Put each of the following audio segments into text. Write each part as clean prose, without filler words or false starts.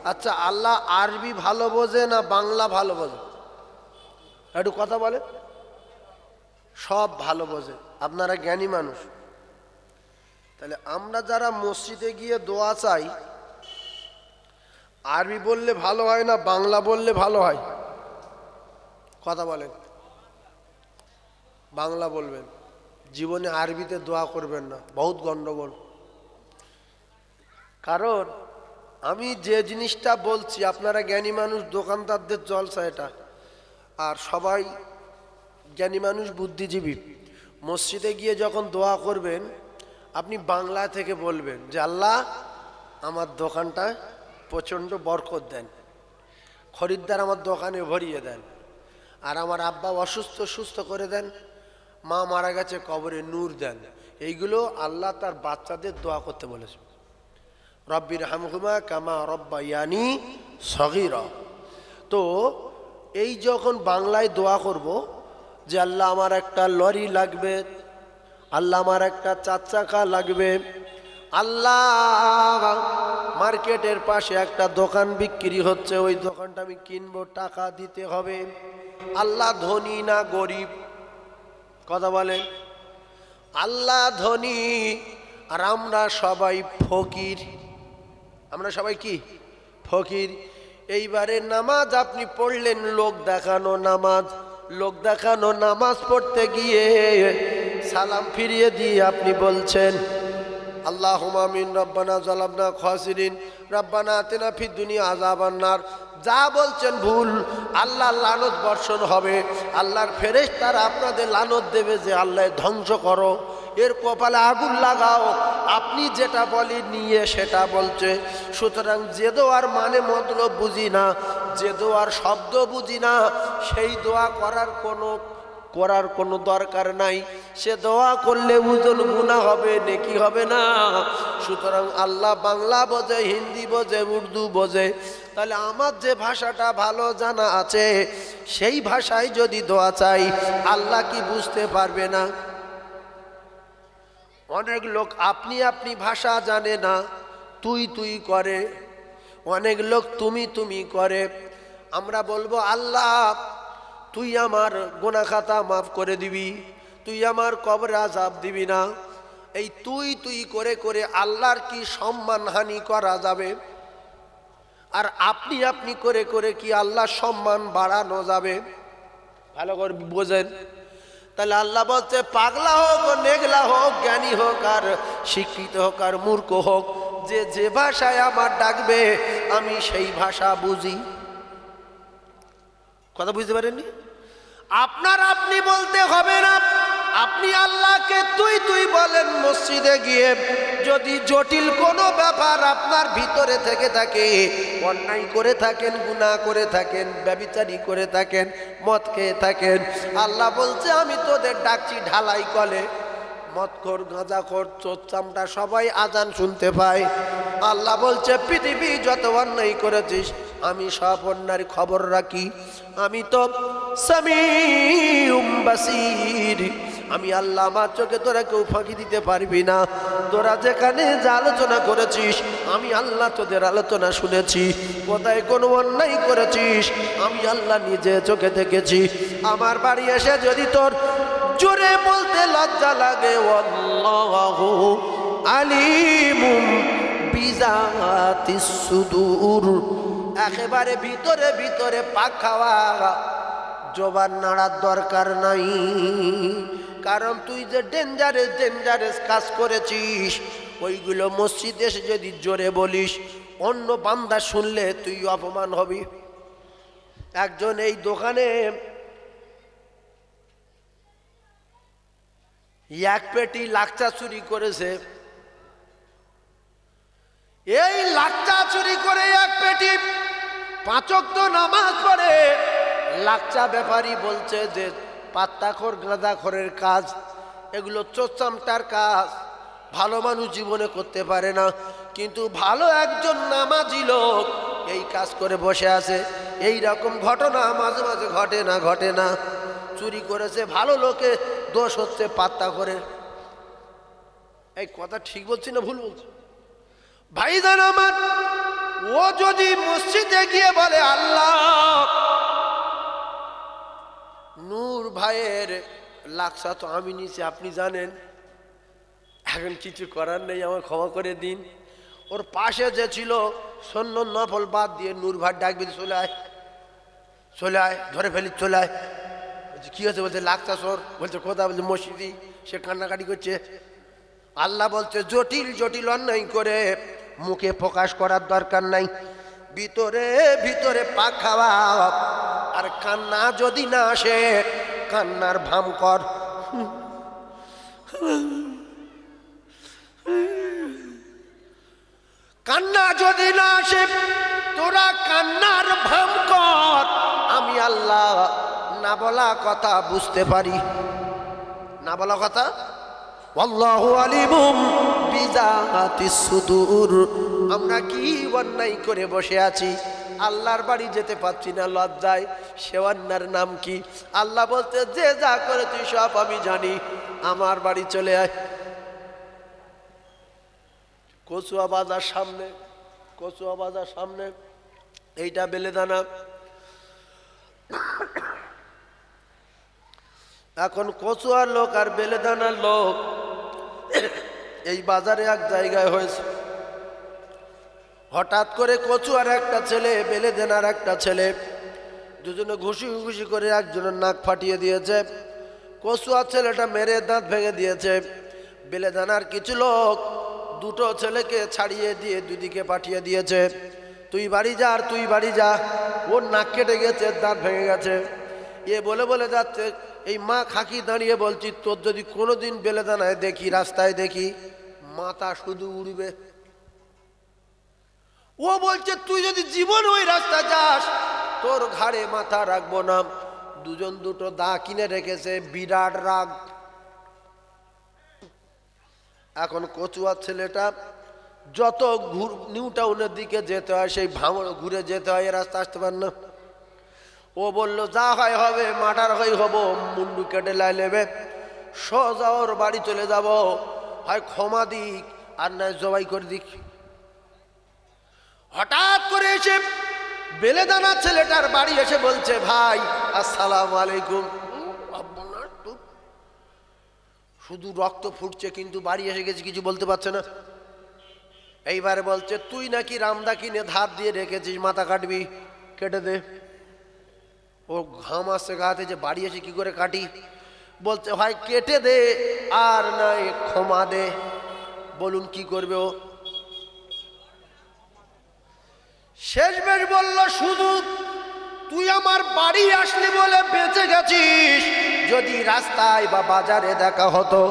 আচ্ছা, আল্লাহ আরবি ভালো বোঝে না বাংলা ভালো বোঝে? একটু কথা বলে। সব ভালো বোঝে। আপনারা জ্ঞানী মানুষ। তাহলে আমরা যারা মসজিদে গিয়ে দোয়া চাই, আরবি বললে ভালো হয় না বাংলা বললে ভালো হয়? কথা বলেন। বাংলা বলবেন। জীবনে আরবিতে দোয়া করবেন না, বহুত গন্ডগোল। কারণ আমি যে জিনিসটা বলছি, আপনারা জ্ঞানী মানুষ, দোকানদারদের জলসা এটা, আর সবাই জ্ঞানী মানুষ, বুদ্ধিজীবী। মসজিদে গিয়ে যখন দোয়া করবেন, আপনি বাংলা থেকে বলবেন যে আল্লাহ আমার দোকানটায় প্রচণ্ড বরকত দেন, খরিদ্দার আমার দোকানে ভরিয়ে দেন, আর আমার আব্বা অসুস্থ সুস্থ করে দেন, মা মারা গেছে কবরে নূর দেন। এইগুলো আল্লাহ তার বাচ্চাদের দোয়া করতে বলেছে। রব্বির হামহুমা কামা রব্বায়ানি সগীরা। তো এই যখন বাংলায় দোয়া করব যে আল্লাহ আমার একটা লরি লাগবে, আল্লাহ আমার একটা চার চাকা লাগবে, আল্লাহ মার্কেটের পাশে একটা দোকান বিক্রি হচ্ছে, ওই দোকানটা আমি কিনবো, টাকা দিতে হবে। আল্লাহ ধনী না গরিব? কথা বলেন। আল্লাহ ধনী আর আমরা সবাই ফকির। আমরা সবাই কি? ফকির। এইবারে নামাজ আপনি পড়লেন, লোক দেখানো নামাজ। লোক দেখানো নামাজ পড়তে গিয়ে সালাম ফিরিয়ে দিয়ে আপনি বলছেন আল্লাহুম্মা আমিন রব্বানা যালামনা খাসিরিন রব্বানা আতিনা ফিদ দুনিয়া আযাবান নার। যা বলছেন ভুল। আল্লাহ লানত বর্ষণ হবে, আল্লাহর ফেরেশতারা আপনাদের লানত দেবে যে আল্লাহ ধ্বংস করো, এর কপালে আগুন লাগাও। আপনি যেটা বলি নিয়ে সেটা বলছে। সুতরাং যে দোয়ার মানে মতলব বুঝি না, যে দোয়ার শব্দ বুঝি না, সেই দোয়া করার কোনো দরকার নাই। সে দোয়া করলে ওজন গুনাহ হবে, নেকি হবে না। সুতরাং আল্লাহ বাংলা বোঝে, হিন্দি বোঝে, উর্দু বোঝে। তাহলে আমার যে ভাষাটা ভালো জানা আছে, সেই ভাষায় যদি দোয়া চাই, আল্লাহ কি বুঝতে পারবে না? অনেক লোক আপনি আপনি ভাষা জানে না, তুই তুই করে। অনেক লোক তুমি তুমি করে। আমরা বলবো আল্লাহ তুই আমার গুনাহ খাতা মাফ করে দিবি, তুই আমার কবরে আযাব দিবি না। এই তুই তুই করে করে আল্লাহর কি সম্মানহানি করা যাবে? আর আপনি আপনি করে করে কি আল্লাহর সম্মান বাড়ানো যাবে? ভালো করে বোঝেন। তাহলে আল্লাহ বলছে পাগলা হোক, নেগলা হোক, জ্ঞানী হোক আর শিক্ষিত হোক আর মূর্খ হোক, যে যে ভাষায় আমার ডাকবে আমি সেই ভাষা বুঝি। কথা বুঝতে পারেননি? আপনার আপনি বলতে হবে না। আপনি আল্লাহকে তুই তুই বলেন মসজিদে গিয়ে। যদি জটিল কোনো ব্যাপার আপনার ভিতরে থেকে থাকে, অন্যায় করে থাকেন, গুনাহ করে থাকেন, ব্যভিচারী করে থাকেন, মদ খেয়ে থাকেন, আল্লাহ বলছে আমি তোদের ডাকছি ঢালাই কলে। মদখোর, গাঁজাখোর, চোরচামটা সবাই আজান শুনতে পায়। আল্লাহ বলছে পৃথিবী যত অন্যায় করেছিস আমি সব অন্যায়ের খবর রাখি। আমি তো সামিউম বাসির। আমি আল্লাহ, আমার চোখে তোরা কেউ ফাঁকি দিতে পারবি না। তোরা যেখানে যা আলোচনা করেছিস আমি আল্লাহ তোদের আলোচনা শুনেছি। কোথায় কোনো অন্যায় করেছিস আমি আল্লাহ নিজে চোখে দেখেছি। আমার বাড়ি এসে যদি তোর জোরে বলতে লজ্জা লাগে, আল্লাহু আলিমুম বিজাতিস সুদূর, একেবারে ভিতরে ভিতরে পাক খাওয়া, জবান নাড়ার দরকার নাই। কারণ তুই যে ডেঞ্জারাস কাজ করেছিস, ওইগুলো মসজিদে এসে যদি জোরে বলিস, অন্য বান্দা শুনলে তুই অপমান হবি। একজন এই দোকানে এক পেটি লাকচা চুরি করেছে। এই লাকচা চুরি করে এক পেটি, 5 ওয়াক্ত নামাজ পড়ে। লাকচা ব্যাপারী বলছে যে পাত্তাখোর, গাঁজাখোরের কাজ, এগুলো চোরচামটার কাজ, ভালো মানুষ জীবনে করতে পারে না। কিন্তু ভালো একজন নামাজি লোক এই কাজ করে বসে আছে। এই রকম ঘটনা মাঝে মাঝে ঘটে না। চুরি করেছে, ভালো লোকে দোষ হচ্ছে পাত্তাখোরের। এই কথা ঠিক বলছি না ভুল বলছি? ভাইজান আমার, ও যদি মসজিদে গিয়ে বলে আল্লাহ, নূর ভাইয়ের লাকসা তো আমি নিছি, আপনি জানেন, এখন কিছু করার নেই, আমার ক্ষমা করে দিন। ওর পাশে যে ছিল সৈন্য নফল বাদ দিয়ে নূর ভাই ডাকবি, চলে আয় চলে আয়, ধরে ফেলি চলে আয়। বলছে কি হয়েছে? বলছে লাকসা সর। বলছে কোথা? বলছে মসজিদি। সে কান্নাকাটি করছে। আল্লাহ বলছে জটিল জটিল অন্যায় করে মুখে প্রকাশ করার দরকার নাই, ভিতরে ভিতরে পাক খাওয়া। আর কান্না যদি না আসে, কান্নার ভাম কর। কান্না যদি না আসে, তোরা কান্নার ভাম কর। আমি আল্লাহ না বলা কথা বুঝতে পারি, না বলা কথা। আল্লাহু আলিমুম বিযাতিস সুদূর। আমরা কি অন্যায় করে বসে আছি, আল্লাহর বাড়ি যেতে পারছি না লজ্জায়। সে অন্যার নাম কি? আল্লাহ বলতে যে যা করে তুই সব আমি জানি, আমার বাড়ি চলে আয়। কচুয়া বাজার সামনে, কচুয়া বাজার সামনে এইটা বেলেদানা। এখন কচুয়ার লোক আর বেলেদানার লোক এই বাজারে এক জায়গায় হয়েছে। হঠাৎ করে কচুয়ার একটা ছেলে, বেলেদানার একটা ছেলে, দুজনে ঘুষি ঘুষি করে একজনের নাক ফাটিয়ে দিয়েছে। কচুয়ার ছেলেটা মেরে দাঁত ভেঙে দিয়েছে। বেলেদানার কিছু লোক দুটো ছেলেকে ছাড়িয়ে দিয়ে দুদিকে পাঠিয়ে দিয়েছে, তুই বাড়ি যা আর তুই বাড়ি যা। ওর নাক কেটে গেছে, দাঁত ভেঙে গেছে। এ বলে বলে যাচ্ছে। এই মা খাকি দাঁড়িয়ে বলছি, তোর যদি কোনোদিন বেলেদানায় দেখি, রাস্তায় দেখি, মাথা শুধু উড়বে। ও বলছে তুই যদি জীবন ওই রাস্তা যাস, তোর ঘাড়ে মাথা রাখবো না। দুজন দুটো দা কিনে রেখেছে, বিরাট রাগ। এখন কচুয়ার ছেলেটা যত নিউ টাউনের দিকে যেতে হয়, সেই ভাঙড় ঘুরে যেতে হয়, এ রাস্তা আসতে পার না। ও বললো যা হয় হবে, মাটার হয়ে হবো, মুন্ডু কেটে লাই নেবে, সোজা ওর বাড়ি চলে যাব। হয় ক্ষমা দিক আর নয় জবাই করে দিক। হঠাৎ করে এসে বেলেদানা ছেলেটার বাড়ি এসে বলছে, ভাই আসসালামু আলাইকুম। শুধু রক্ত ফুটছে, কিন্তু বাড়ি এসে গেছে, কিছু বলতে পারছে না। এইবারে বলছে তুই নাকি রামদা কিনে ধার দিয়ে রেখেছিস, মাথা কাটবি, কেটে দে। ও ঘাম আসছে গাতে, যে বাড়ি এসে কি করে কাটি। বলছে ভাই কেটে দে আর নয় ক্ষমা দে। বলুন কি করবে ও? শেষমেশ বলল শুধু তুই আমার বাড়ি আসলি বলে বেঁচে গেছিস, যদি রাস্তায় বা বাজারে দেখা হতো,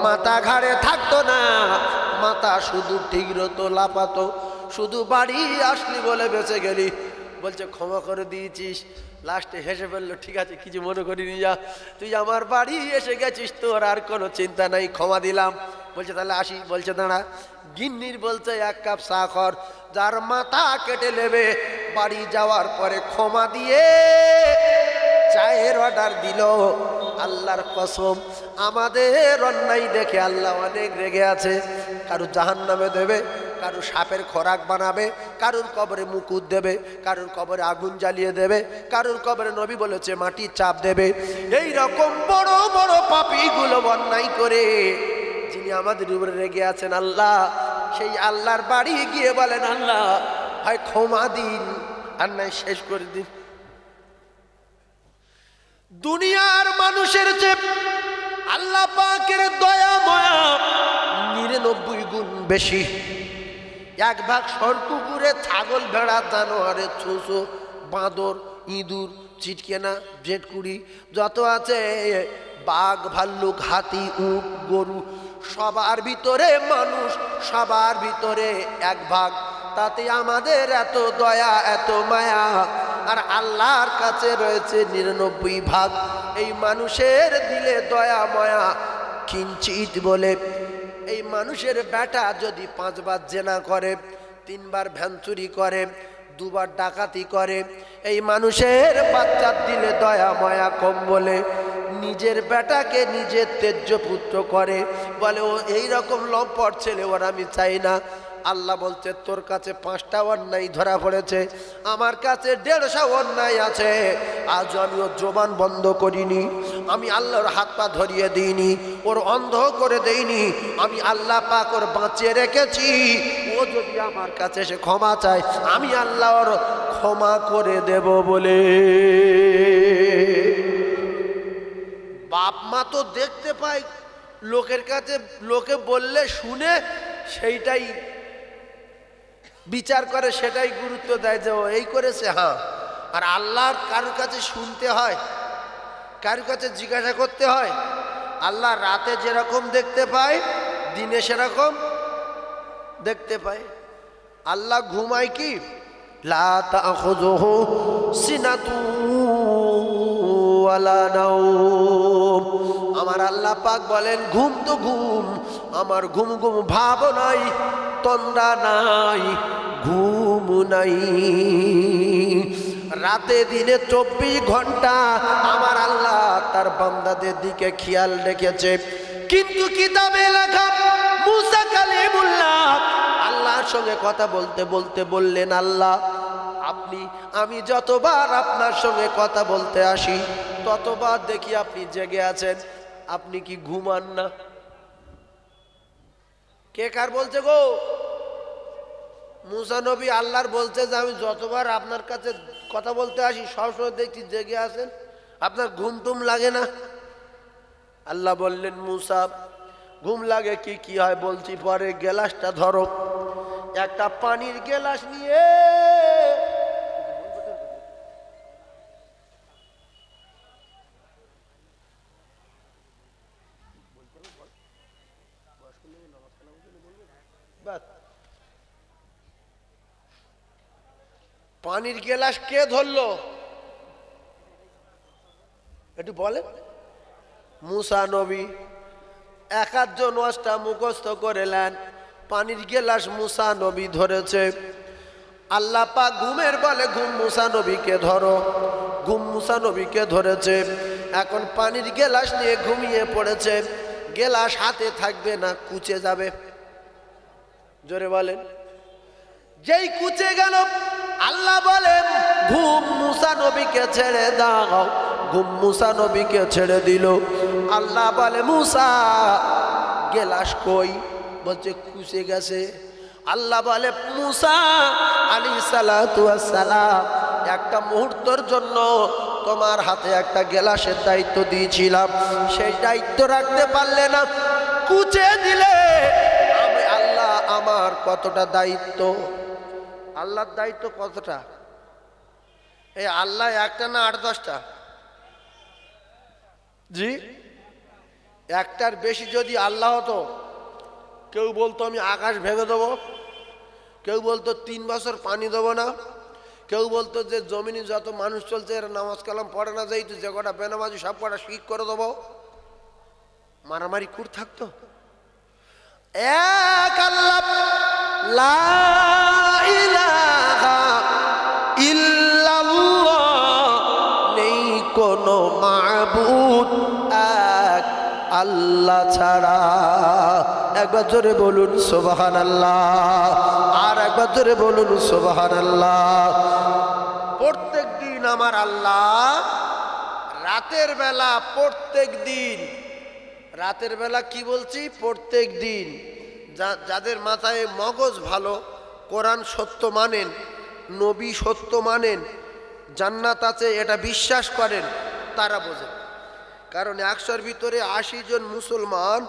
মাথা ঘাড়ে থাকতো না, মাথা শুধু ঠিকরতো লাপাতো। শুধু বাড়ি আসলি বলে বেঁচে গেলি। বলছে ক্ষমা করে দিয়েছিস। লাস্টে হেসে ফেললো, ঠিক আছে কিছু মনে করিনি, যা, তুই আমার বাড়ি এসে গেছিস, তোর আর কোনো চিন্তা নাই, ক্ষমা দিলাম। বলছে তাহলে আসি। বলছে দাঁড়া। গিন্নির বলছে এক কাপ চা কর, যার মাথা কেটে নেবে বাড়ি যাওয়ার পরে ক্ষমা দিয়ে চায়ের অর্ডার দিল। আল্লাহর কসম, আমাদের অন্যায় দেখে আল্লাহ অনেক রেগে আছে। কারু জাহান্নামে দেবে, কারু সাপের খোরাক বানাবে, কারুর কবরে মুকুট দেবে, কারুর কবরে আগুন জ্বালিয়ে দেবে, কারুর কবরে নবী বলেছে মাটির চাপ দেবে। এই রকম বড় বড় পাপীগুলো অন্যায় করে যিনি আমাদের উপরে রেগে আছেন আল্লাহ, সেই আল্লাহর বাড়ি গিয়ে বলেন আল্লাহ হয় ক্ষমা দিন আর নাই শেষ করে দিন। দুনিয়ার মানুষের যে আল্লাহ পাকের দয়া মায়া 99 গুণ বেশি। এক ভাগ সরকুকুরে, ছাগল, ভেড়া, জানোয়ারে, ছুঁচো, বাঁদর, ইঁদুর, চিটকেনা, জেটকুড়ি যত আছে, বাঘ, ভাল্লুক, হাতি, উট, গরু, সবার ভিতরে মানুষ, সবার ভিতরে এক ভাগ। তাতে আমাদের এত দয়া, এত মায়া। আর আল্লাহর কাছে রয়েছে 99 ভাগ। এই মানুষের দিলে দয়া মায়া কিঞ্চিত বলে। এই মানুষের বেটা যদি 5 বার জেনা করে, 3 বার ভ্যান চুরি করে, 2 বার ডাকাতি করে, এই মানুষের বাচ্চার দিলে দয়া মায়া কম বলে। নিজের বেটাকে নিজের তেজ্য পুত্র করে, বলে ও এইরকম লম্পট ছেলে, ওর আমি চাই না। আল্লাহ বলছে তোর কাছে 5টা অন্যায় ধরা পড়েছে, আমার কাছে 150 অন্যায় আছে। আজ আমি ওর জবান বন্ধ করিনি, আমি আল্লাহর হাত পা ধরিয়ে দিইনি, ওর অন্ধ করে দেইনি, আমি আল্লাহ পাক ওর বাঁচিয়ে রেখেছি। ও যদি আমার কাছে এসে ক্ষমা চায় আমি আল্লাহ ওর ক্ষমা করে দেব বলে। বাপ মা তো দেখতে পায়, লোকের কাছে লোকে বললে শুনে সেইটাই বিচার করে, সেটাই গুরুত্ব দেয় যে ও এই করেছে। হ্যাঁ, আর আল্লাহর কারোর কাছে শুনতে হয়, কারোর কাছে জিজ্ঞাসা করতে হয়। আল্লাহ রাতে যেরকম দেখতে পায় দিনে সেরকম দেখতে পায়। আল্লাহ ঘুমায় কি? লা তাখুযুহু সিনাতু ওয়ালা নাওম। আমার আল্লাহ পাক বলেন ঘুম তো ঘুম, আমার ঘুম ঘুম ভাব নাই, তন্দ্রা নাই, ঘুম নাই। রাতে দিনে 24 ঘন্টা আমার আল্লাহ তার বান্দাদের দিকে খেয়াল রেখেছে। কিন্তু কিতাবে লেখা মুসা কালিমুল্লাহ আল্লাহর সঙ্গে কথা বলতে বলতে বললেন, আল্লাহ আমি যতবার আপনার সঙ্গে কথা বলতে আসি ততবার দেখি আপনি জেগে আছেন, আপনি কি ঘুমান না? কে কার বলছে গো? মুসা নবী আল্লাহর বলছে যে আমি যতবার আপনার কাছে কথা বলতে আসি সবসময় দেখছি জেগে আছেন, আপনার ঘুম টুম লাগে না? আল্লাহ বললেন মুসা ঘুম লাগে কি হয় বলছি পরে, গ্লাসটা ধরো। একটা পানির গ্লাস নিয়ে পানির গ্লাস কে ধরলো একটু বলেন? মুসা নবী। একাধজন ওয়াজটা মুখস্থ করেলেন, পানির গ্লাস মুসা নবী ধরেছে। আল্লাহ পাক ঘুমের বলে ঘুম মুসা নবীকে ধরো, ঘুম মুসা নবীকে ধরেছে। এখন পানির গ্লাস নিয়ে ঘুমিয়ে পড়েছে, গ্লাস হাতে থাকবে না, কুচে যাবে। জোরে বলেন। যেই কুচে গেল আল্লাহ বলেন ঘুম মুসা নবীকে ছেড়ে দাও। ঘুম মুসা নবীকে ছেড়ে দিল। আল্লাহ বলে মুসা গ্লাস কই? বলছে কুচে গেছে। আল্লাহ বলে মুসা আলাইহিস সালাতু ওয়াস সালাম একটা মুহূর্তের জন্য তোমার হাতে একটা গ্লাসের দায়িত্ব দিয়েছিলাম, সেই দায়িত্ব রাখতে পারলে না, কুচে দিলে। আমি আল্লাহ আমার কতটা দায়িত্ব, আল্লাহর দায়িত্ব কতটা? এই আল্লাহ একটা না 8-10টা? জি, একটার বেশি যদি আল্লাহ হতো, কেউ বলতো আমি আকাশ ভেঙে দেবো, কেউ বলতো 3 বছর পানি দেবো না, কেউ বলতো যে জমিনে যত মানুষ চলছে এরা নামাজ কালাম পড়ে না, যাই তো যে কটা বেনামাজি সব কটা শিখ করে দেবো। মারামারি কুর থাকতো? এক আল্লাহ, লা ইলাহা ইল্লাল্লাহ, নেই কোনো মাবুদ এক আল্লাহ ছাড়া। একবার জোরে বলুন সুবহানাল্লাহ, আর একবার জোরে বলুন সুবহানাল্লাহ। প্রত্যেক দিন আমার আল্লাহ রাতের বেলা, প্রত্যেক দিন রাতের বেলা, কি বলছি প্রত্যেক দিন, যাদের মাথায় মগজ ভালো, কোরআন সত্য মানেন, নবী সত্য মানেন, জান্নাত আছে এটা বিশ্বাস করেন, তারা বোঝেন। কারণ 100-র ভিতরে 80 জন মুসলমান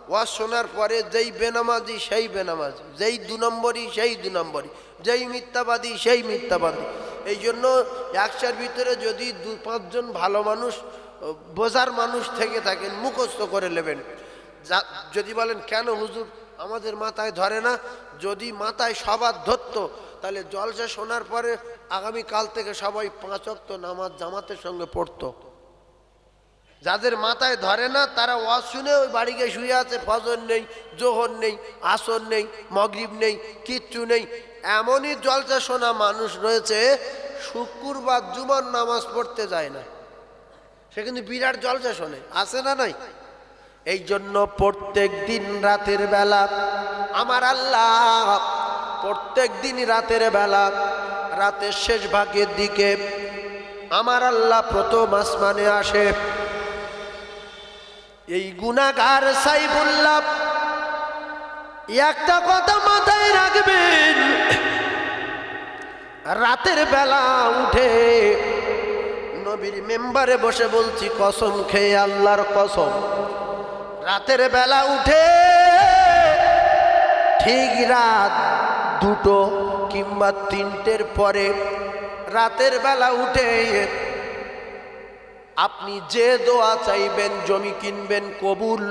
ওয়াজ শোনার পরে যেই বেনামাজি সেই বেনামাজি, যেই 2 নম্বরই সেই 2 নম্বরই, যেই মিথ্যাবাদী সেই মিথ্যাবাদী। এই জন্য 100-র ভিতরে যদি 2-5 জন ভালো মানুষ, বোঝার মানুষ থেকে থাকেন, মুখস্থ করে নেবেন। যদি বলেন কেন হুজুর আমাদের মাথায় ধরে না, যদি মাথায় সবার ধরতো তাহলে জলসা শোনার পরে আগামী কাল থেকে সবাই 5 ওয়াক্ত নামাজ জামাতের সঙ্গে পড়তো। যাদের মাথায় ধরে না তারা ওয়াজ শুনে ওই বাড়ি গিয়ে শুয়ে আছে, ফজর নেই, জোহর নেই, আসর নেই, মাগরিব নেই, কিচ্ছু নেই। এমনই জলসা শোনা মানুষ রয়েছে শুক্রবার জুমার নামাজ পড়তে যায় না, সে কিন্তু বিরাট জলসা শোনে, আছে না নাই? এই জন্য প্রত্যেক দিন রাতের বেলা আমার আল্লাহ প্রত্যেক দিন রাতের বেলা, রাতের শেষ ভাগের দিকে আমার আল্লাহ প্রথম আসমানে আসে। এই গুনাহগার সাইফুল্লাহ একটা কথা মাথায় রাখবেন, রাতের বেলা উঠে নবীর মেম্বারে বসে বলছি কসম খেয়ে, আল্লাহর কসম, রাতের বেলা উঠে ঠিক রাত 2টো কিংবা 3টের পরে রাতের বেলা উঠে আপনি যে দোয়া চাইবেন, জমি কিনবেন কবুল,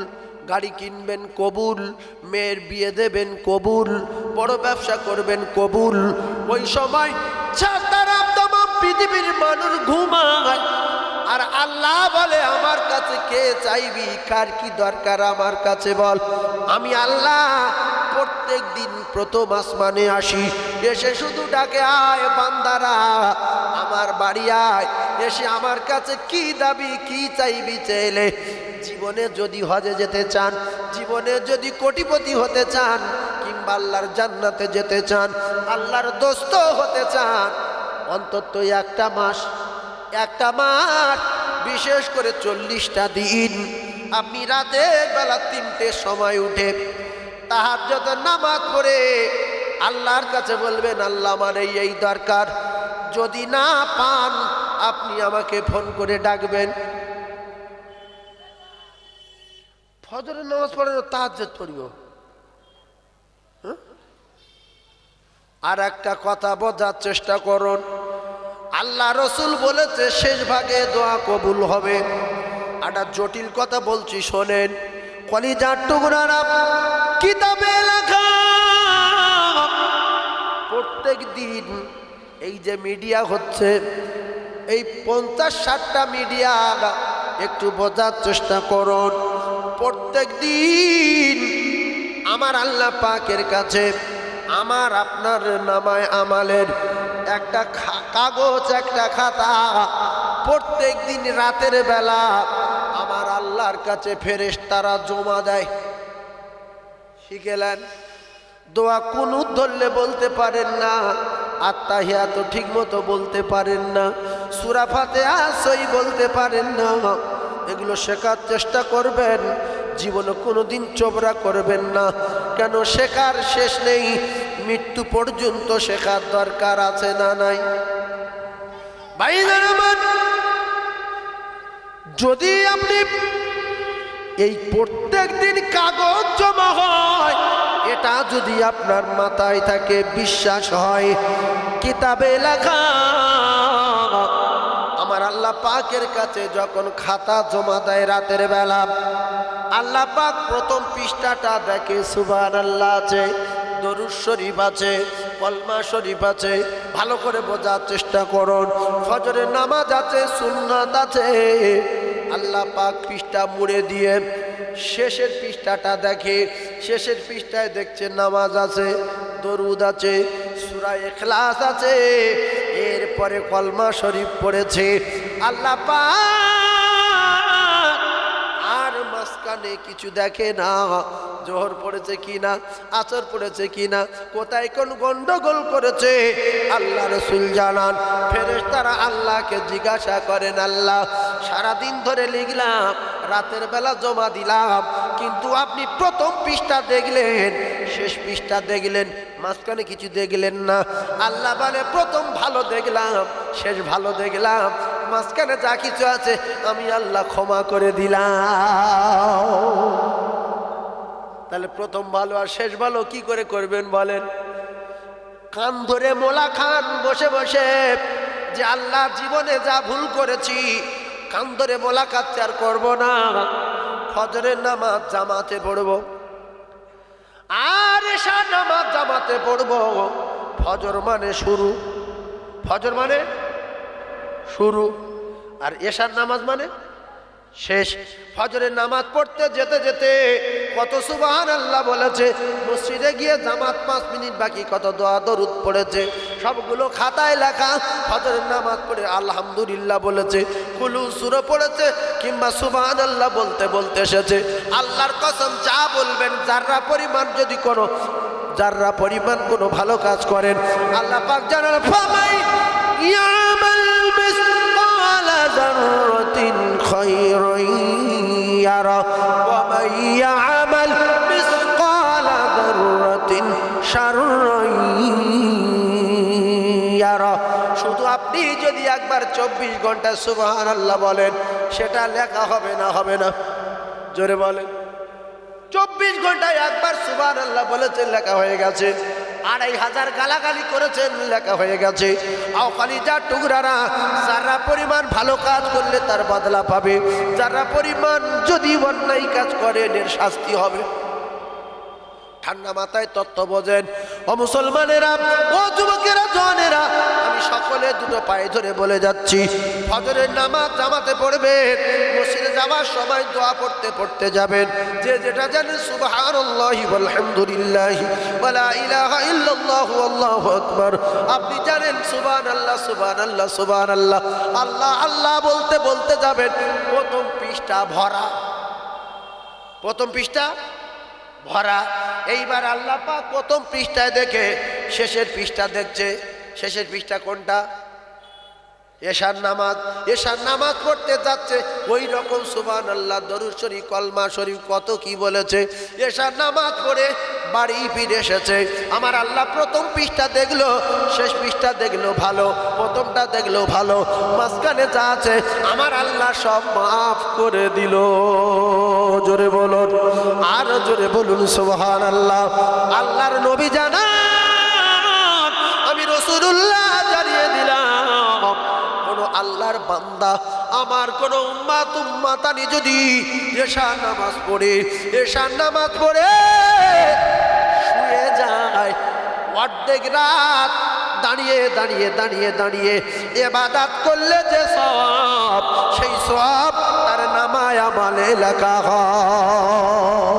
গাড়ি কিনবেন কবুল, মেয়ের বিয়ে দেবেন কবুল, বড় ব্যবসা করবেন কবুল, ওই সময় সারা তমাম পৃথিবীর মানুষ ঘুমায় আর আল্লাহ বলে আমার কাছে কে চাইবি, কার কি দরকার আমার কাছে বল। আমি আল্লাহ প্রত্যেক দিন প্রথম আসমানে আসি, এসে শুধু ডাকে আয় বান্দারা আমার বাড়ি আয়, এসে আমার কাছে কি দাবি কি চাইবি চাইলে। জীবনে যদি হজে যেতে চান, জীবনে যদি কোটিপতি হতে চান, কিংবা আল্লাহর জান্নাতে যেতে চান, আল্লাহর দোস্ত হতে চান, অন্তত একটা মাস বিশেষ করে 40টা দিন আপনি রাতের বেলা 3টের সময় উঠে তাহাজ্জুদের নামাজ পড়ে আল্লাহর কাছে বলবেন আল্লাহ আমার এই দরকার, যদি না পান আপনি আমাকে ফোন করে ডাকবেন। ফজরের নামাজ পড়ে তাহাজ্জুদ পড়িব। আর একটা কথা বোঝার চেষ্টা করুন, আল্লাহ রসুল বলেছে শেষ ভাগে দোয়া কবুল হবে। একটা জটিল কথা বলছি শোনেন, কলিজার টুকরারা কিতাবে লেখা প্রত্যেক দিন এই যে মিডিয়া হচ্ছে, এই 50-60টা মিডিয়া একটু বোঝার চেষ্টা করুন। প্রত্যেক দিন আমার আল্লাহ পাকের কাছে আমার আপনার নামায় আমালের একটা কাগজ, একটা খাতা প্রত্যেক দিন রাতের বেলা আমার আল্লাহর কাছে ফেরেশতারা জমা দেয়। শিখেলেন, দোয়া কুনুত ধরলে বলতে পারেন না, আত্তাহিয়াত ঠিক মতো বলতে পারেন না, সূরা ফাতিহা সই বলতে পারেন না, এগুলো শেখার চেষ্টা করবেন। জীবনে কোনোদিন চোবরা করবেন না, কেন শেখার শেষ নেই, মৃত্যু পর্যন্ত শেখার দরকার আছে না নাই? ভাইদের আমার, যদি আপনি এই প্রত্যেক দিন কাগজ জমা হয়, এটা যদি আপনার মাথায় থাকে, বিশ্বাস হয়, কিতাবে লেখা আমার আল্লাহ পাকের কাছে যখন খাতা জমা দেয় রাতের বেলা, আল্লাহ পাক প্রথম পৃষ্ঠাটা দেখে সুবহানাল্লাহ আছে, দরুদ শরীফ আছে, কলমা শরীফ আছে, ভালো করে বোঝার চেষ্টা করুন, ফজরের নামাজ আছে, সুন্নাত আছে। আল্লাহ পাক পৃষ্ঠা মুড়ে দিয়ে শেষের পৃষ্ঠাটা দেখে, শেষের পৃষ্ঠায় দেখছে নামাজ আছে, দরুদ আছে, সূরা ইখলাস আছে, এরপরে কলমা শরীফ পড়েছে। আল্লাহ পাক আর মাঝখানে কিছু দেখে না, জোহর পড়েছে কিনা, আসর পড়েছে কিনা, কোথায় কোন গন্ডগোল করেছে আল্লাহ রসুল জানান। ফেরেশতারা আল্লাহকে জিজ্ঞাসা করেন, আল্লাহ সারাদিন ধরে লিখলাম, রাতের বেলা জমা দিলাম, কিন্তু আপনি প্রথম পৃষ্ঠা দেখলেন, শেষ পৃষ্ঠা দেখলেন, মাঝখানে কিছু দেখলেন না। আল্লাহ বলে, প্রথম ভালো দেখলাম, শেষ ভালো দেখলাম, মাঝখানে যা কিছু আছে আমি আল্লাহ ক্ষমা করে দিলাম। তাহলে প্রথম ভালো আর শেষ ভালো কি করে করবেন বলেন? কান ধরে মোলা খান বসে বসে যে আল্লাহ জীবনে যা ভুল করেছি, কান ধরে মোলা খাচ্ছে আর করবো না, ফজরের নামাজ জামাতে পড়বো আর এশার নামাজ জামাতে পড়বো। ফজর মানে শুরু, ফজর মানে শুরু, আর এশার নামাজ মানে শেষ। ফজরের নামাজ পড়তে যেতে যেতে কত সুবহানাল্লাহ বলেছে, মসজিদে গিয়ে জামাত 5 মিনিট বাকি কত দোয়া দরুদ পড়েছে, সবগুলো খাতায় লেখা। ফজরের নামাজ পড়ে আলহামদুলিল্লাহ বলেছে, কুলু সূরা পড়েছে, কিংবা সুবহানাল্লাহ বলতে বলতে এসেছে। আল্লাহর কসম, যা বলবেন জাররা পরিমাণ যদি কোনো যারা পরিমাণ কোনো ভালো কাজ করেন, আল্লাহ পাক জানান ফামাই ইয়ামাল মিসকালা যাররাতিন খায়রান ইয়ারা ওয়া মান ইয়ামাল মিসকালা যাররাতিন শাররান ইয়ারা। শুধু আপনি যদি একবার 24 ঘন্টা সুবহানাল্লাহ বলেন, সেটা লেখা হবে না? হবে না? জোরে বলেন। 24 ঘন্টায় একবার সুবহানাল্লাহ বলেছেন, লেখা হয়ে গেছে। 2500 গালাগালি করেছেন, লেখা হয়ে গেছে। আও কলিজার টুকরারা, যারা পরিমাণ ভালো কাজ করলে তার বদলা পাবে, যারা পরিমাণ যদি অন্যায় কাজ করেন এর শাস্তি হবে। ঠান্ডা মাথায় তত্ত্ব বোঝেন ও মুসলমানেরা, ও যুবকেরা, জওয়ানেরা, আমি সকলে দুটো পায়ে ধরে বলে যাচ্ছি, ফজরের নামাজ জামাতে পড়বেন, মসজিদে যাওয়ার সময় দোয়া পড়তে পড়তে যাবেন। যে যেটা জানেন সুবহানাল্লাহি ওয়ালহামদুলিল্লাহি ওয়া লা ইলাহা ইল্লাল্লাহু আল্লাহু আকবার। আপনি জানেন সুবহানাল্লাহ সুবহানাল্লাহ সুবহানাল্লাহ, আল্লাহ আল্লাহ বলতে বলতে যাবেন। প্রথম পৃষ্ঠা ভরা, প্রথম পৃষ্ঠা ভরা। এইবার আল্লাহ পাক প্রথম পৃষ্ঠায় দেখে শেষের পৃষ্ঠা দেখছে। শেষের পৃষ্ঠা কোনটা? এশার নামাজ। এশার নামাজ পড়তে যাচ্ছে, ওই রকম সুবহানাল্লাহ, দরুদ শরীফ, কলমা শরীফ, কত কি বলেছে। এশার নামাজ পড়ে বাড়ি ফিরে এসেছে। আমার আল্লাহ প্রথম পৃষ্ঠা দেখলো, শেষ পৃষ্ঠা দেখলো ভালো, প্রথমটা দেখলো ভালো, মাঝখানে যা আছে আমার আল্লাহ সব মাফ করে দিল। জোরে বলুন, আর জোরে বলুন সুবহানাল্লাহ। আল্লাহর নবী জানান, আমি রাসূলুল্লাহ জানিয়ে দিলাম, কোন আল্লাহর বান্দা, আমার কোন উম্মাতানি যদি এশার নামাজ পড়ে, এশার নামাজ পড়ে শুয়ে যায়, অর্ধেক রাত দাঁড়িয়ে দাঁড়িয়ে দাঁড়িয়ে দাঁড়িয়ে ইবাদত করলে যে সওয়াব, সেই সওয়াব তার নামায় আমলে লেখা হয়।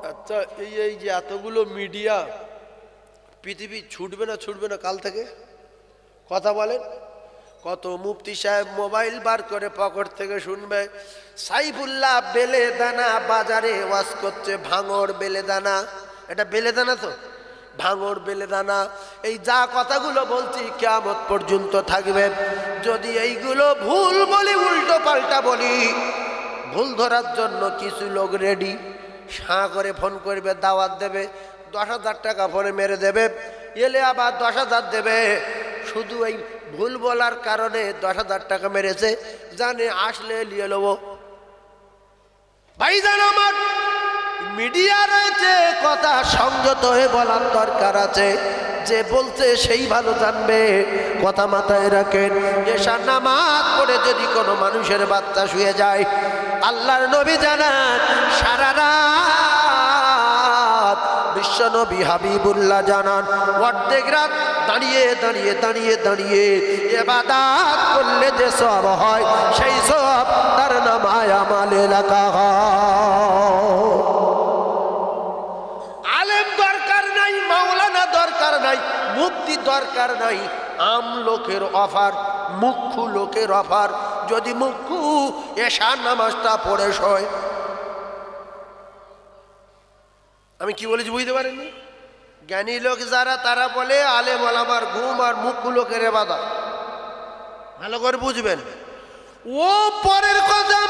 আচ্ছা, এই যে এতগুলো মিডিয়া, পৃথিবী ছুটবে না ছুটবে না কাল থেকে? কথা বলেন। কত মুফতি সাহেব মোবাইল বার করে পকেট থেকে শুনবে, সাইফুল্লাহ বেলেদানা বাজারে ওয়াজ করছে, ভাঙড় বেলেদানা। এটা বেলেদানা তো, ভাঙড় বেলেদানা। এই যা কথাগুলো বলছি কিয়ামত পর্যন্ত থাকবে। যদি এইগুলো ভুল বলি, উল্টো পাল্টা বলি, ভুল ধরার জন্য কিছু লোক রেডি, সাঁ করে ফোন করবে, দাওয়াত দেবে, 10,000 টাকা ফোনে মেরে দেবে, এলে আবার 10,000 দেবে। শুধু এই ভুল বলার কারণে 10,000 টাকা মেরেছে, জানে আসলে নিয়ে নেব। ভাইজান আমার, মিডিয়া রয়েছে, কথা সংযত হয়ে বলার দরকার আছে। যে বলছে সেই ভালো জানবে, কথা মাথায় রাখেন। এশার নামাজ পড়ে যদি কোনো মানুষের বাচ্চা শুয়ে যায়, আল্লাহর নবী জানান সারা রাত, বিশ্ব নবী হাবিবুল্লাহ জানান অর্ধেক রাত দাঁড়িয়ে দাঁড়িয়ে দাঁড়িয়ে দাঁড়িয়ে ইবাদত করলে যে সওয়াব হয়, সেই সওয়াব তার নামায় আমলে লেখা হয়। আলেম দরকার নাই, মাওলানা দরকার নাই, মুফতি দরকার নাই, আম লোকের অফার, মুখ্য লোকের অফার। যদি মুখ্য এশার নামাজটা পড়ে শোয়, আমি কি বলেছি বুঝতে পারেননি? জ্ঞানী লোক যারা, তারা বলে আলেম ওলামার ঘুম আর মুখ্য লোকের ইবাদত। ভালো করে বুঝবেন, ও পরের কথা।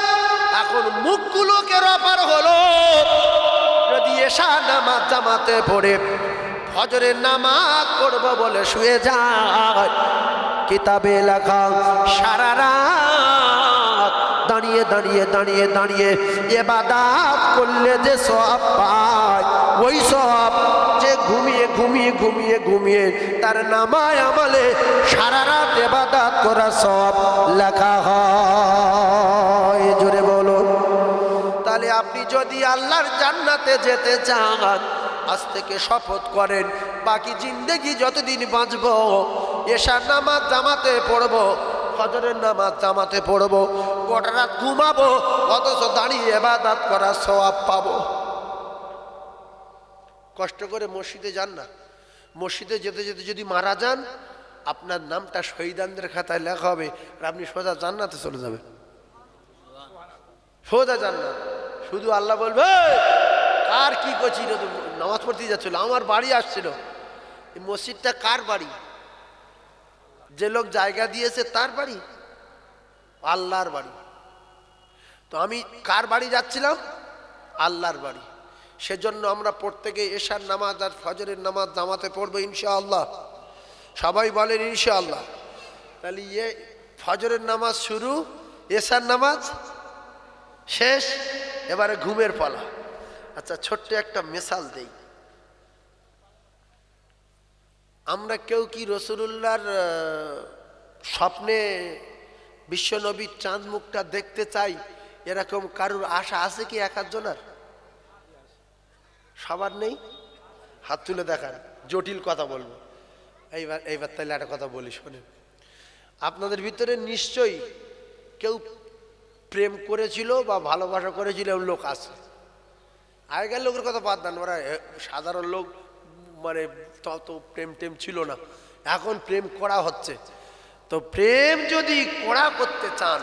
এখন মুখ্য লোকের অফার হলো, যদি এশার নামাজ জামাতে পড়ে ফজরের নামাজ পড়বো বলে শুয়ে যায়, কিতাবে লেখা সারা রাত দাঁড়িয়ে দাঁড়িয়ে দাঁড়িয়ে দাঁড়িয়ে ইবাদত করলে যে সওয়াব পায়, ওই সওয়াব যে ঘুমিয়ে ঘুমিয়ে ঘুমিয়ে ঘুমিয়ে তার নামায় আমলে সারা রাত ইবাদত করা সওয়াব লেখা হয়। জোরে বলো। তাহলে আপনি যদি আল্লাহর জান্নাতে যেতে চান, আজ থেকে শপথ করেন, বাকি জিন্দেগি যতদিন বাঁচব এশার নামাজ জামাতে পড়বো, ফজরের নামাজ জামাতে পড়বো, গোটা রাত ঘুমাবো, অথচ দাঁড়িয়ে ইবাদত করার সওয়াব পাবো। কষ্ট করে মসজিদে যান না, মসজিদে যেতে যেতে যদি মারা যান, আপনার নামটা শহীদানদের খাতায় লেখা হবে, আর আপনি সোজা জান্নাতে চলে যাবেন, সোজা জান্নাত। শুধু আল্লাহ বলবে আর কি করছিল, নামাজ পড়তে যাচ্ছিল, আমার বাড়ি আসছিল। এই মসজিদটা কার বাড়ি? যে লোক জায়গা দিয়েছে তার বাড়ি, আল্লাহর বাড়ি। তো আমি কার বাড়ি যাচ্ছিলাম? আল্লাহর বাড়ি। সেজন্য আমরা প্রত্যেকে এশার নামাজ আর ফজরের নামাজ জামাতে পড়বো ইনশাআল্লাহ। সবাই বলেন ইনশাআল্লাহ। তাহলে ফজরের নামাজ শুরু, এশার নামাজ শেষ, এবারে ঘুমের পালা। আচ্ছা, ছোট্ট একটা মিসাল দেই। আমরা কেউ কি রাসূলুল্লাহর স্বপ্নে বিশ্বনবীর চাঁদ মুখটা দেখতে চাই? এরকম কারুর আশা আছে কি এক আধজনের? সবার নেই? হাত তুলে দেখান, জটিল কথা বলবো। এইবার তাহলে একটা কথা বলি, শোনেন। আপনাদের ভিতরে নিশ্চয়ই কেউ প্রেম করেছিল বা ভালোবাসা করেছিল এমন লোক আছে। আগেকার লোকের কথা বাদ দেন, ওরা সাধারণ লোক, মানে তত প্রেম টেম ছিল না। এখন প্রেম করা হচ্ছে। তো প্রেম যদি করা করতে চান,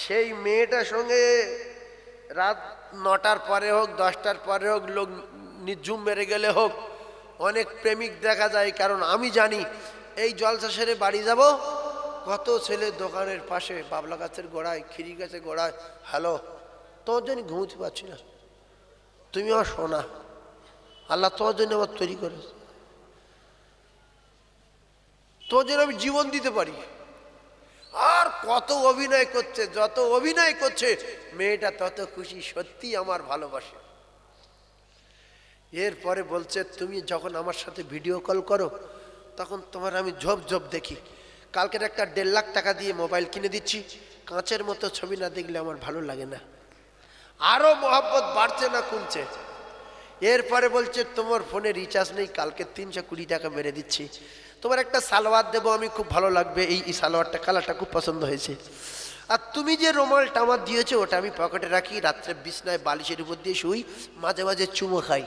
সেই মেয়েটার সঙ্গে রাত 9টার পরে হোক, 10টার পরে হোক, লোক নিঝুম মেরে গেলে হোক, অনেক প্রেমিক দেখা যায়। কারণ আমি জানি, এই জলসা সেরে বাড়ি যাব, কত ছেলে দোকানের পাশে বাবলা গাছের গোড়ায়, খিরি গাছের গোড়ায়, হ্যালো, তোর জন্য ঘুমোতে পারছি না, তুমি আমার সোনা, আল্লাহ তোমার জন্য আমার তৈরি করেছে, তোর জন্য আমি জীবন দিতে পারি। আর কত অভিনয় করছে, যত অভিনয় করছে মেয়েটা তত খুশি, সত্যি আমার ভালোবাসে। এরপরে বলছে, তুমি যখন আমার সাথে ভিডিও কল করো তখন তোমার আমি ঝোপ ঝোপ দেখি। কালকের একটা 1.5 লাখ টাকা দিয়ে মোবাইল কিনে দিচ্ছি, কাঁচের মতো ছবি না দেখলে আমার ভালো লাগে না। আরো মহব্বত বাড়ছে না কমছে? এরপরে বলছে, তোমার ফোনে রিচার্জ নেই, কালকে 320 টাকা মেরে দিচ্ছি, তোমার একটা সালোয়ার দেবো, আমি খুব ভালো লাগবে, এই সালোয়ারটা কালারটা খুব পছন্দ হয়েছে। আর তুমি যে রুমালটা আমার দিয়েছো ওটা আমি পকেটে রাখি, রাত্রে বিছনায় বালিশের উপর দিয়ে শুই, মাঝে মাঝে চুমো খাই।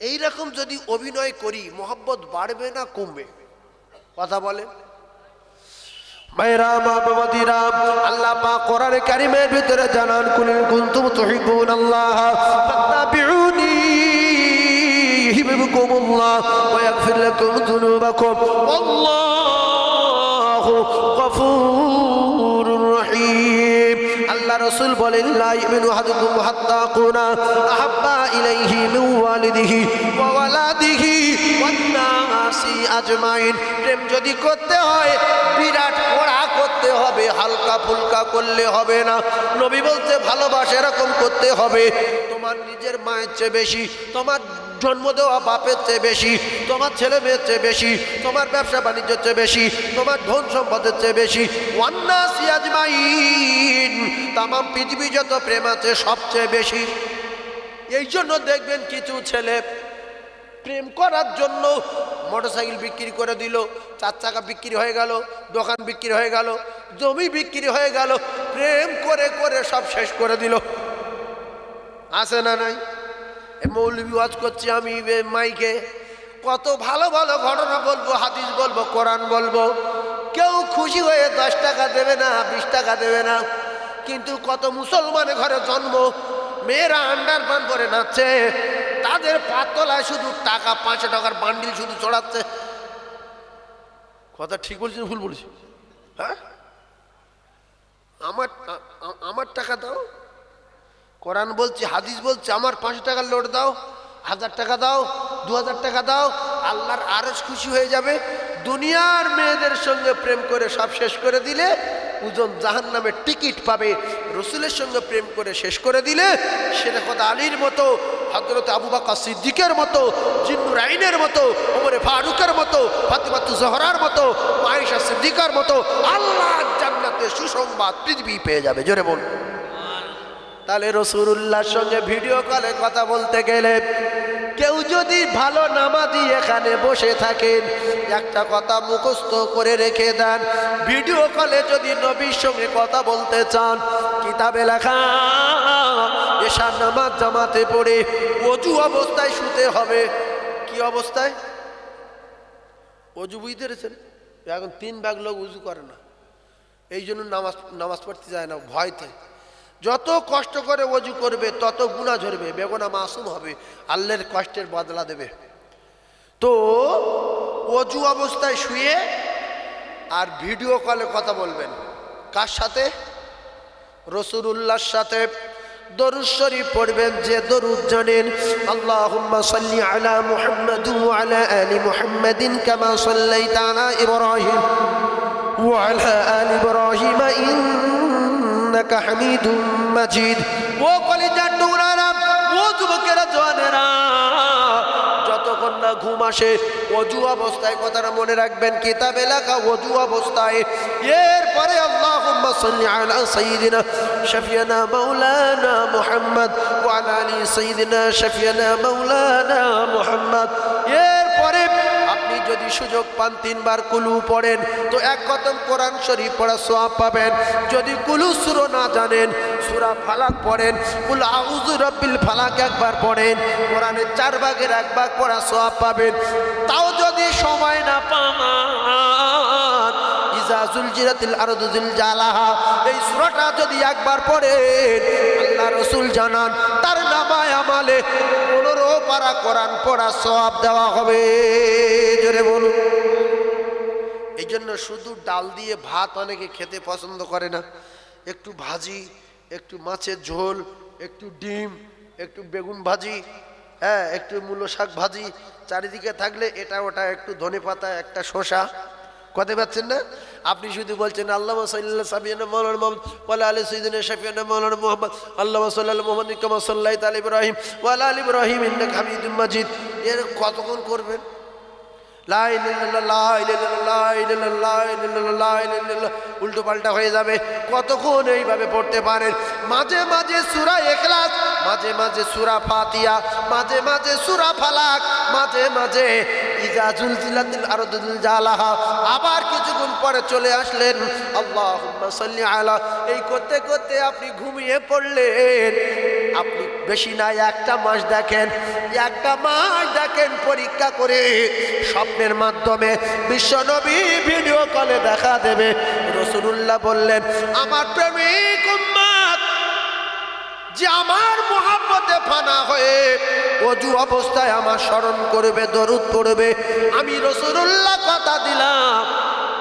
এইরকম যদি অভিনয় করি, মহব্বত বাড়বে না কমবে? কথা বলে ভাইরা, মা বাবাদিরা, আল্লাহ পাক কোরআনে কারীমের ভিতরে জানান, কুল কুনতুম তুহিব্বুনাল্লাহ ফাত্তাবিউনি ইউহিব্বুকুমুল্লাহ ওয়া ইয়াগফির লাকুম যুনুবাকুম আল্লাহু গফুরুর রহিম। আল্লাহ রাসূল বলেন, লা ইউমিনু আহাদুকুম হাত্তা কুনা আহাব্বা ইলাইহি মিন ওয়ালিদিহি ওয়া ওয়ালাদিহি ওয়ান নাসি আজমাইন। প্রেম যদি করতে হয় বিরাট কড়া করতে হবে, হালকা ফুলকা করলে হবে না। নবী বলতে, ভালোবাসা এরকম করতে হবে, তোমার নিজের মায়ের চেয়ে বেশি, তোমার জন্ম দেওয়া বাপের চেয়ে বেশি, তোমার ছেলে মেয়ের চেয়ে বেশি, তোমার ব্যবসা বাণিজ্যের চেয়ে বেশি, তোমার ধন সম্পদের চেয়ে বেশি। ওয়ান নাসি আজমাইন, তামাম পৃথিবী যত প্রেম আছে সবচেয়ে বেশি। এই জন্য দেখবেন কিছু ছেলে প্রেম করার জন্য মোটরসাইকেল বিক্রি করে দিল, 4 চাকা বিক্রি হয়ে গেল, দোকান বিক্রি হয়ে গেল, জমি বিক্রি হয়ে গেল, প্রেম করে করে সব শেষ করে দিল। আছে না নাই? মৌলবি ওয়াজ করছি আমি মাইকে, কত ভালো ভালো ঘটনা বলবো, হাদিস বলবো, কোরআন বলবো, কেউ খুশি হয়ে 10 টাকা দেবে না, 20 টাকা দেবে না। কিন্তু কত মুসলমানের ঘরে জন্ম, মেয়েরা আন্ডার পান পরে নাচছে, তাদের পাতলায় শুধু টাকা, 500 টাকার বান্ডিল শুধু চড়াচ্ছে। কথা ঠিক বলছি ভুল বলছি? হ্যাঁ, আমার টাকা দাও, কোরআন বলছে, হাদিস বলছে, আমার 500 টাকার লোড দাও, 1000 টাকা দাও, 2000 টাকা দাও, আল্লাহর আরশ খুশি হয়ে যাবে। দুনিয়ার মেয়েদের সঙ্গে প্রেম করে সব শেষ করে দিলে উজন জাহান্নামের টিকিট পাবে। রসুলের সঙ্গে প্রেম করে শেষ করে দিলে সেটা কথা আলীর মতো, হযরত আবু বকর সিদ্দিকের মতো, জিন্নুর আইনের মতো, ওমরে ফারুকের মতো, ফাতিমাতু জোহরার মতো, আয়েশা সিদ্দিকার মতো আল্লাহ জান্নাতে সুসংবাদ পৃথিবী পেয়ে যাবে। জোরে বল। তাহলে রাসূলুল্লাহর সঙ্গে ভিডিও কলে কথা বলতে গেলে, কেউ যদি ভালো নামাজি এখানে বসে থাকেন, একটা কথা মুখস্থ করে রেখে দেন, ভিডিও কলে যদি নবীর সঙ্গে কথা বলতে চান, কিতাবে লেখা এশার নামাজ জামাতে পড়ে ওযু অবস্থায় শুতে হবে। কি অবস্থায়? ওযু বুঝতে পেরেছেন? এখন 3 ভাগ লোক উযু করে না, এই জন্য নামাজ পড়তে যায় না ভয়তে। যত কষ্ট করে ওযু করবে তত গুনাহ ঝরবে, বেগুনাহ মাসুম হবে, আল্লাহর কষ্টের বদলা দেবে। তো ওযু অবস্থায় শুয়ে আর ভিডিও কলে কথা বলবেন কার সাথে? রাসূলুল্লাহর সাথে। দরুদ শরীফ পড়বেন, যে দরুদ জানেন, আল্লাহুম্মা সাল্লি আলা মুহাম্মাদ ওয়া আলা আলি মুহাম্মাদিন কামা সাল্লাইতা আলা ইব্রাহিম ওয়া আলা আলি ইব্রাহিম ইন্নাকা হামিদুম মাজিদ। ও কলিজার টুকরারা, ও যুবকেরা, জওয়ানেরা, যতক্ষণ না ঘুম আসে ওযু অবস্থায় কথাটা মনে রাখবেন, কিতাবে লেখা ওযু অবস্থায়। এরপরে আল্লাহুম্মা সাল্লি আলা সাইয়্যিদিনা শাফিয়ানা মাওলানা মুহাম্মদ ওয়া আলা আলি সাইয়্যিদিনা শাফিয়ানা মাওলানা মুহাম্মদ। এরপরে আপনি যদি সুযোগ পান 3 বার কুলু পড়েন তো 1 খতম কোরআন শরীফ পড়া সওয়াব পাবেন। যদি কুলু সূরা না জানেন, সূরা ফালাক পড়েন, কুল আউযু রাব্বিল ফালাক 1 বার পড়েন, কোরআনের 4 ভাগের 1 ভাগ পড়া সওয়াব পাবেন। তাও যদি সময় না পান, ইজা যুলজিলাতিল আরদু জিলজালাহা, এই সূরাটা যদি 1 বার পড়েন, আল্লাহ রাসূল জানান তার নামায়ে আমালে 15 পারা কোরআন পড়া সওয়াব দেওয়া হবে। জোরে বলুন। এই জন্য শুধু ডাল দিয়ে ভাত অনেকে খেতে পছন্দ করে না, একটু ভাজি, একটু মাছের ঝোল, একটু ডিম, একটু বেগুন ভাজি, হ্যাঁ, একটু মূলো শাক ভাজি চারিদিকে থাকলে এটা ওটা, একটু ধনেপাতা, একটা শসা, কথা পাচ্ছেন না? আপনি শুধু বলছেন আল্লাহুম্মা সাল্লি আলা সাবিয়িনা মাওলানা মুহাম্মদ ওয়া আলা আলি সাইয়্যিদিনা শাফিয়ানা মাওলানা মুহাম্মদ, আল্লাহুম্মা সাল্লি আলা মুহাম্মাদিন কামা সাল্লাইতা আলা ইব্রাহিম ওয়া আলা আলি ইব্রাহিম ইন্নাকা হামিদুম মাজিদ। এর কতক্ষণ করবেন? লা ইলাহা ইল্লাল্লাহ, লা ইলাহা ইল্লাল্লাহ, লা ইলাহা ইল্লাল্লাহ, উল্টো পাল্টা হয়ে যাবে। কতক্ষণ এইভাবে পড়তে পারেন? মাঝে মাঝে সূরা ইখলাস, মাঝে মাঝে সূরা ফাতিহা, মাঝে মাঝে সূরা ফালাক, মাঝে মাঝে ইজা যুলজিলাতিল আরদু জিলজালাহা। আবার কিছুক্ষণ পরে চলে আসলেন আল্লাহুম্মা সাল্লি আলা। এই করতে করতে আপনি ঘুমিয়ে পড়লেন। আপনি বেশি না 1টা মাস দেখেন, 1টা মাস দেখেন পরীক্ষা করে, স্বপ্নের মাধ্যমে বিশ্বনবী ভিডিও কলে দেখা দেবে। রাসূলুল্লাহ বললেন, আমার প্রেমিক উম্মত যে আমার মুহাব্বতে ফানা হয়ে ওযু অবস্থায় আমার স্মরণ করবে, দরুদ পড়বে, আমি রাসূলুল্লাহ কথা দিলাম,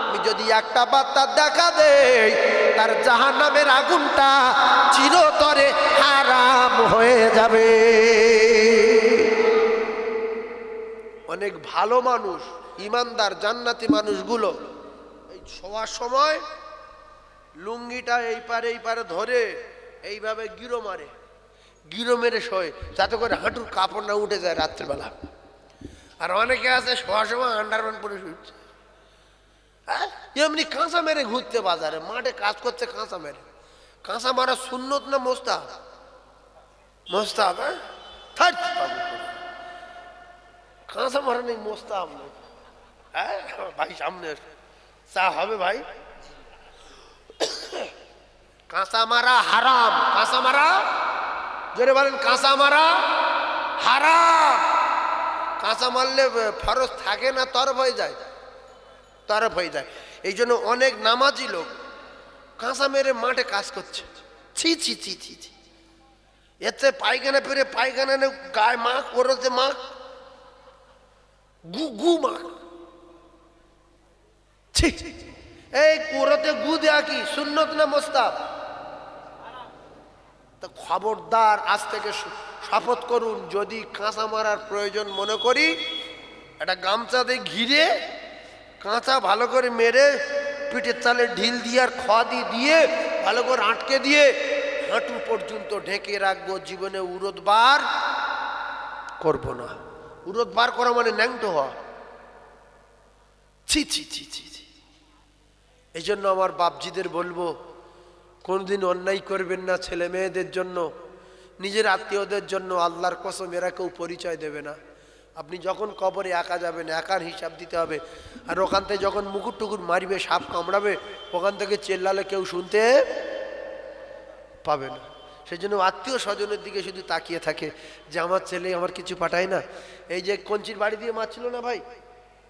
আমি যদি 1টা বার তার দেখা দেই, তার জাহান্নামের আগুনটা চিরতরে হারাম হয়ে যাবে। অনেক ভালো মানুষ, ইমানদার জান্নাতি মানুষগুলো এই শোয়ার সময় লুঙ্গিটা এই পারে ধরে এইভাবে গিরো মারে, গিরো মেরে শোয়, যাতে করে হাঁটুর কাপড় না উঠে যায় রাত্রিবেলা। আর অনেকে আছে শোয়ার সময় আন্ডারপ্যান্ট পরে শুচ্ছে, হ্যাঁ, এমনি কাঁচা মেরে ঘুরতে, বাজারে মাঠে কাজ করছে কাঁচা মেরে। কাঁচা মারা সুন্নত না মোস্তাহাব? মোস্তাহাব। হ্যাঁ, কাঁচা মারা নেই, মোস্তাহাব নেই। হ্যাঁ ভাই, সামনে চা হবে ভাই। কাঁচা মারা হারাম, কাঁচা মারা, জোরে বলেন, কাঁচা মারা হারাম। কাঁচা মারলে ফরজ থাকে না, তরফ হয়ে যায়, তরফ হয়ে যায়। এই জন্য অনেক নামাজি লোক কাঁচা মেরে মাঠে কাজ করছে। ছি ছি ছি ছি ছি, এতে পায়খানা পেরে পায়খানা গায়ে মাখ, ওর যে মাখ, গু গু মাখ, ছি। এই কোরতে গু দেয়া কি সুন্নত না মোস্তাহাব? তা খবরদার, আজ থেকে শপথ করুন, যদি কাঁচা মারার প্রয়োজন মনে করি, একটা গামছা দিয়ে ঘিরে কাঁচা ভালো করে মেরে পিঠের চালে ঢিল দিয়ে আর খোয়া দিয়ে ভালো করে আটকে দিয়ে হাঁটু পর্যন্ত ঢেকে রাখবো। জীবনে উরদ বার করবো না। উরদ বার করা মানে ন্যাংটো হওয়া। ছি ছি ছি ছি ছি। এই জন্য আমার বাপজিদের বলবো, কোনদিন অন্যায় করবেন না ছেলে মেয়েদের জন্য, নিজের আত্মীয়দের জন্য। আল্লাহর কসম, এরা কেউ পরিচয় দেবে না। আপনি যখন কবরে একা যাবেন, একার হিসাব দিতে হবে। আর ওখান থেকে যখন মুকুট টুকুর মারবে, সাপ কামড়াবে, ওখান থেকে চেল্লালে কেউ শুনতে পাবে না। সেই জন্য আত্মীয় স্বজনের দিকে শুধু তাকিয়ে থাকে যে আমার ছেলে আমার কিছু পাঠায় না। এই যে কঞ্চির বাড়ি দিয়ে মারছিল না ভাই,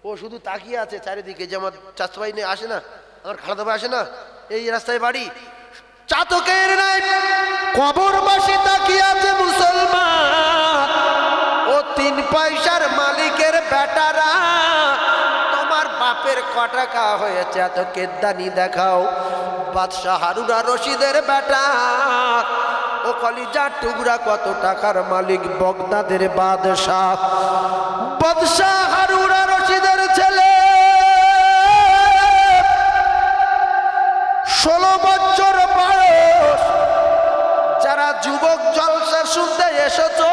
ও শুধু তাকিয়ে আছে চারিদিকে যে আমার চাচা ভাই নেই, আসে না, আমার খালাদা ভাই আসে না, এই রাস্তায় বাড়ি, চাতকের নাই কবরবাসী তাকিয়ে আছে মুসলমান। ও 3 পয়সার মালিকের বেটারা, তোমার বাপের ক টাকা হয়েছে এত কেদ্দানি দেখাও। বাদশাহ হারুন আর রশিদের বেটা, ও কলিজার টুকরা কত টাকার মালিক? বগদাদের বাদশাহ। বাদশাহ হারুন আর রশিদের ছেলে 16 বছর বয়স। যারা যুবক জলসা শুনতে এসেছো,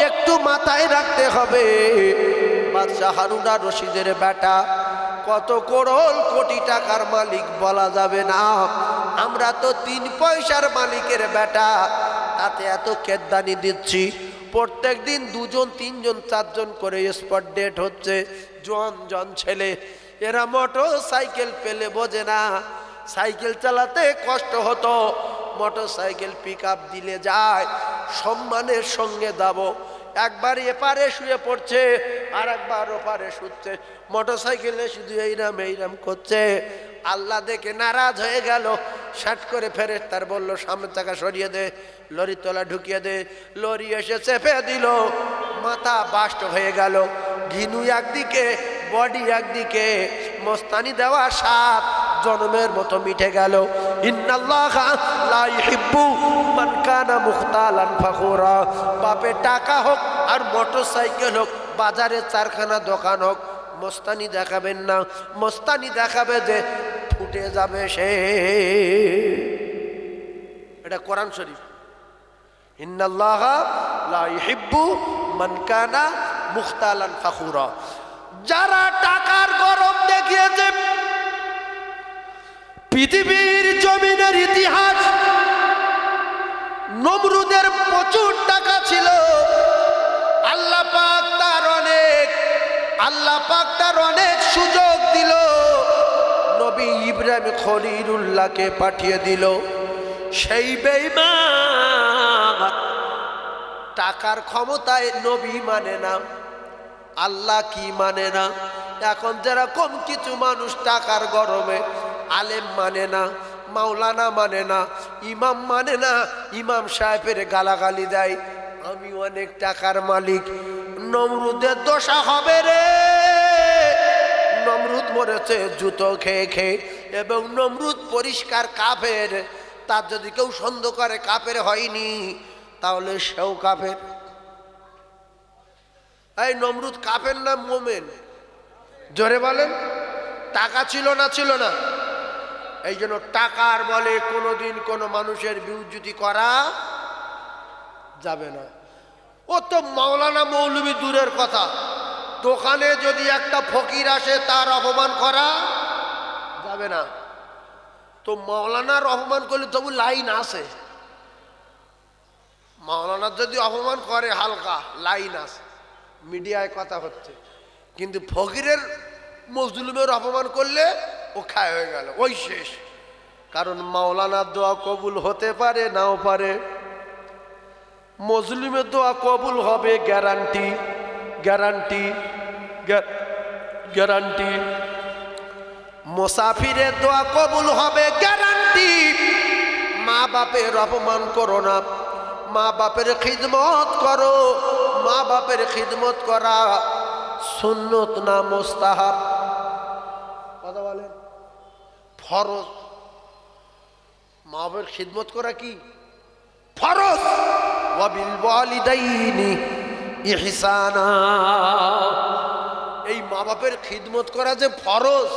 একটু মাথায় রাখতে হবে, বাদশাহ হারুন আর রশিদের বেটা কত করোড় কোটি টাকার মালিক বলা যাবে না। আমরা তো 3 পয়সার মালিকের বেটা, তাতে এত কেদ্দানি দিচ্ছি। প্রত্যেক দিন 2 জন 3 জন 4 জন করে স্পট ডেট হচ্ছে। জন ছেলে, এরা মোটর সাইকেল পেলে বোঝে না, সাইকেল চালাতে কষ্ট হতো, মোটর সাইকেল পিক আপ দিলে যায়, সম্মানের সঙ্গে যাবো। একবার এপারে শুয়ে পড়ছে, আর একবার ওপারে শুচ্ছে, মোটর সাইকেলে শুধু এইরাম করছে। আল্লাহ দেখে নারাজ হয়ে গেল, শাট করে ফেরেশতার বলল সামনের চাকা সরিয়ে দে, লরির তলা ঢুকিয়ে দে। লরি এসে চেপে দিল, মাথা বাস্ট হয়ে গেল, ঘিনু একদিকে, বডি একদিকে, মস্তানি দেওয়া সাপ জন্মের মতো মিটে গেল। ইন্নাল্লাহা লা ইউহিব্বু মান কানা মুখতালান ফাখুরা। বাপে টাকা হোক আর মোটর সাইকেল হোক, বাজারে 4খানা দোকান হোক, মস্তানি দেখাবেন না। মস্তানি দেখাবে যে ফুটে যাবে সে। এটা কোরআন শরীফ। ইন্নাল্লাহা লা ইউহিব্বু মান কানা মুখতালান ফাখুরা। যারা টাকার গরম দেখিয়েছে, পৃথিবীর জমিনের ইতিহাস, নমরুদের প্রচুর টাকা ছিল, আল্লাহ পাক তার অনেক সুযোগ দিল। নবী ইব্রাহিম খলিলুল্লাহকে পাঠিয়ে দিল। সেই বেঈমান টাকার ক্ষমতায় নবী মানে না, আল্লাহ কি মানে না। এখন যেরকম কিছু মানুষ টাকার গরমে আলেম মানে না, মাওলানা মানে না, ইমাম মানে না, ইমাম সাহেবের গালাগালি দেয়, আমি অনেক টাকার মালিক। নমরুদের দশা হবে রে। নমরুদ মরেছে জুতো খেয়ে খেয়ে, এবং নমরুদ পরিষ্কার কাফের। তার যদি কেউ সন্দেহ করে কাফের হয়নি, তাহলে সেও কাফের। এই নমরুদ কাফের না মোমেন? জোরে বলেন। টাকা ছিল না? এই জন্য টাকার বলে কোনোদিন কোনো মানুষের বিউজ্জুতি করা যাবে না। ও তো মাওলানা মৌলবি দূরের কথা, দোকানে যদি একটা ফকির আসে তার অপমান করা যাবে না। তো মাওলানার অপমান করলে তবু লাইন আছে। মাওলানার যদি অপমান করে হালকা, লাইন আছে, মিডিয়ায় কথা হচ্ছে। কিন্তু ফকিরের মজলুমের অপমান করলে ও খায় হয়ে গেল, ওই শেষ। কারণ মাওলানার দোয়া কবুল হতে পারে, নাও পারে। মজলুমের দোয়া কবুল হবে গ্যারান্টি, গ্যারান্টি, গ্যারান্টি। মুসাফিরের দোয়া কবুল হবে গ্যারান্টি। মা বাপের অপমান করো না, মা বাপের খিদমত করো। মা বাপের খিদমত করা সুন্নত না মুস্তাহাব? কথা বলেন। ফরজ। মা বাপের খিদমত করা কি ফরজ। ওয়া বিল ওয়ালিদাইনি ইহসানা। এই মা বাপের খিদমত করা যে ফরজ,